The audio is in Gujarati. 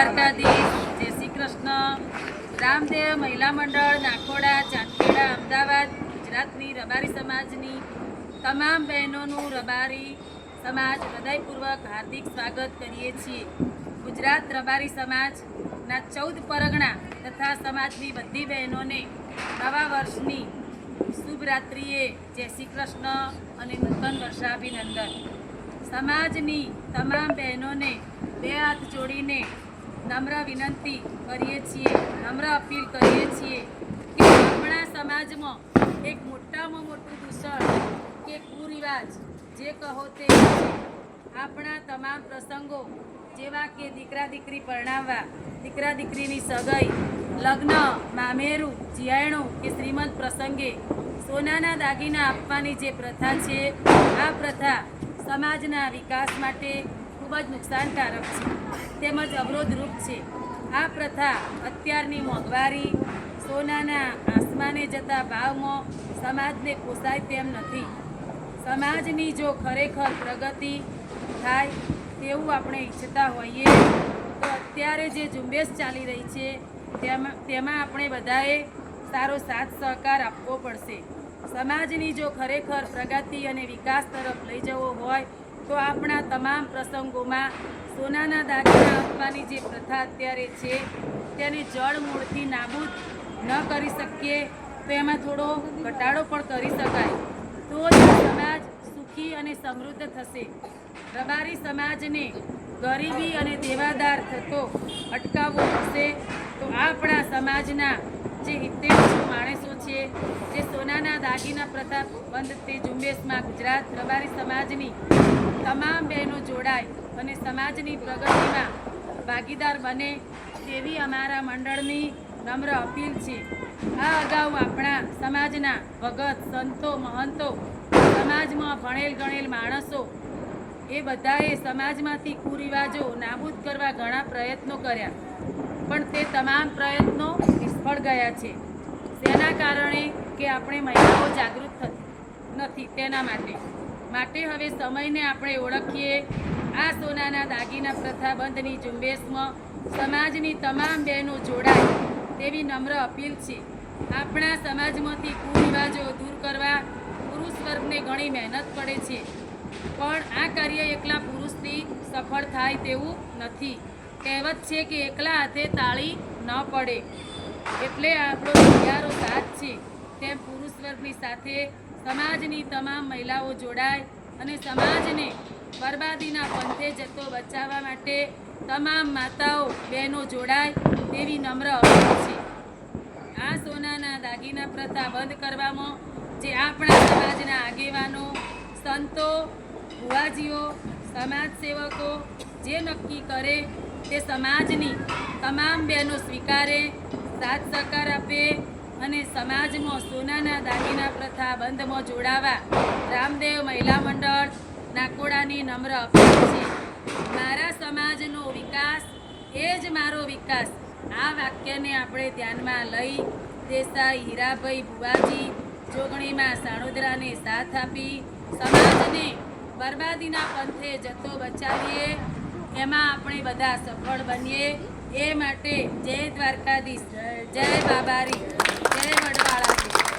દ્વારકાધીશ, જય શ્રી કૃષ્ણ। રામદેવ મહિલા મંડળ નાકોડા ચાંદખેડા અમદાવાદ ગુજરાતની રબારી સમાજની તમામ બહેનોનું રબારી સમાજ હૃદયપૂર્વક હાર્દિક સ્વાગત કરીએ છીએ। ગુજરાત રબારી સમાજના 14 પરગણા તથા સમાજની બધી બહેનોને નવા વર્ષની શુભ રાત્રિએ જય શ્રી કૃષ્ણ અને નૂતન વર્ષાભિનંદન। સમાજની તમામ બહેનોને બે હાથ જોડીને નમ્ર વિનંતી કરીએ છીએ, નમ્ર અપીલ કરીએ છીએ કે આપણા સમાજમાં એક મોટામાં મોટું દૂષણ કે કુરિવાજ જે કહો તે આપણા તમામ પ્રસંગો જેવા કે દીકરા દીકરી પરણાવવા, દીકરા દીકરીની સગાઈ, લગ્ન, મામેરું, જીયાણું કે શ્રીમંત પ્રસંગે સોનાના દાગીના આપવાની જે પ્રથા છે, આ પ્રથા સમાજના વિકાસ માટે ખૂબ જ નુકસાનકારક છે તેમજ અવરોધરૂપ છે। આ પ્રથા અત્યારની મોંઘવારી, સોનાના આસમાને જતા ભાવમાં સમાજને પોસાય તેમ નથી। સમાજની જો ખરેખર પ્રગતિ થાય તેવું આપણે ઈચ્છતા હોઈએ તો અત્યારે જે ઝુંબેશ ચાલી રહી છે તેમાં આપણે બધાએ સારો સાથ સહકાર આપવો પડશે। સમાજની જો ખરેખર પ્રગતિ અને વિકાસ તરફ લઈ જવો હોય તો આપણા તમામ પ્રસંગોમાં સોનાના દાગીના આપવાની જે પ્રથા અત્યારે છે તેને જળ મૂળથી નાબૂદ ન કરી શકીએ તો એમાં થોડો ઘટાડો પણ કરી શકાય, તો જ સમાજ સુખી અને સમૃદ્ધ થશે। રબારી સમાજને ગરીબી અને દેવાદાર થતો અટકાવવો હશે તો આપણા સમાજના જે 70 માણસો છે જે સોનાના દાગીના પ્રથા બંધ તે ઝુંબેશમાં ગુજરાત રબારી સમાજની તમામ બહેનો જોડાય અને સમાજની પ્રગતિમાં ભાગીદાર બને તેવી અમારા મંડળની નમ્ર અપીલ છે। આ અગાઉ આપણા સમાજના ભગત, સંતો, મહંતો, સમાજમાં ભણેલ ગણેલ માણસો એ બધાએ સમાજમાંથી કુરિવાજો નાબૂદ કરવા ઘણા પ્રયત્નો કર્યા, પણ તે તમામ પ્રયત્નો નિષ્ફળ ગયા છે। તેના કારણે કે આપણે મહિલાઓ જાગૃત નથી, તેના માટે હવે સમયને આપણે ઓળખીએ। આ સોનાના દાગીના પ્રથા બંધની ઝુંબેશમાં સમાજની તમામ બહેનો જોડાય તેવી નમ્ર અપીલ છે। આપણા સમાજમાંથી કુરિવાજો દૂર કરવા પુરુષ વર્ગને ઘણી મહેનત પડે છે, પણ આ કાર્ય એકલા પુરુષથી સફળ થાય તેવું નથી। કહેવત છે કે એકલા હાથે તાળી ન પડે, એટલે આપણો સહિયારો સાથ છે તેમ પુરુષ વર્ગની સાથે સમાજની તમામ મહિલાઓ જોડાય અને સમાજને બરબાદીના પંથે જતો બચાવવા માટે તમામ માતાઓ બહેનો જોડાય તેવી નમ્ર અપીલ છે। આ સોનાના દાગીના પ્રથા બંધ કરવામાં જે આપણા સમાજના આગેવાનો, સંતો, ભુવાજીઓ, સમાજસેવકો જે નક્કી કરે તે સમાજની તમામ બહેનો સ્વીકારે, સાથ સહકાર આપે અને સમાજમાં સોનાના દાગીના પ્રથા બંધમાં જોડાવા રામદેવ મહિલા મંડળ નાકોડાની નમ્ર અપીલ છે। મારા સમાજનો વિકાસ એ જ મારો વિકાસ, આ વાક્યને આપણે ધ્યાનમાં લઈ દેસાઈ હીરાભાઈ ભુવાજી જોગણીમાં સાણોદરાને સાથ આપી સમાજને બરબાદીના પંથે જતો બચાવીએ, એમાં આપણે બધા સફળ બનીએ। એ માટે જય દ્વારકાધીશ, જય બાબારી, જય વડવાળાજી।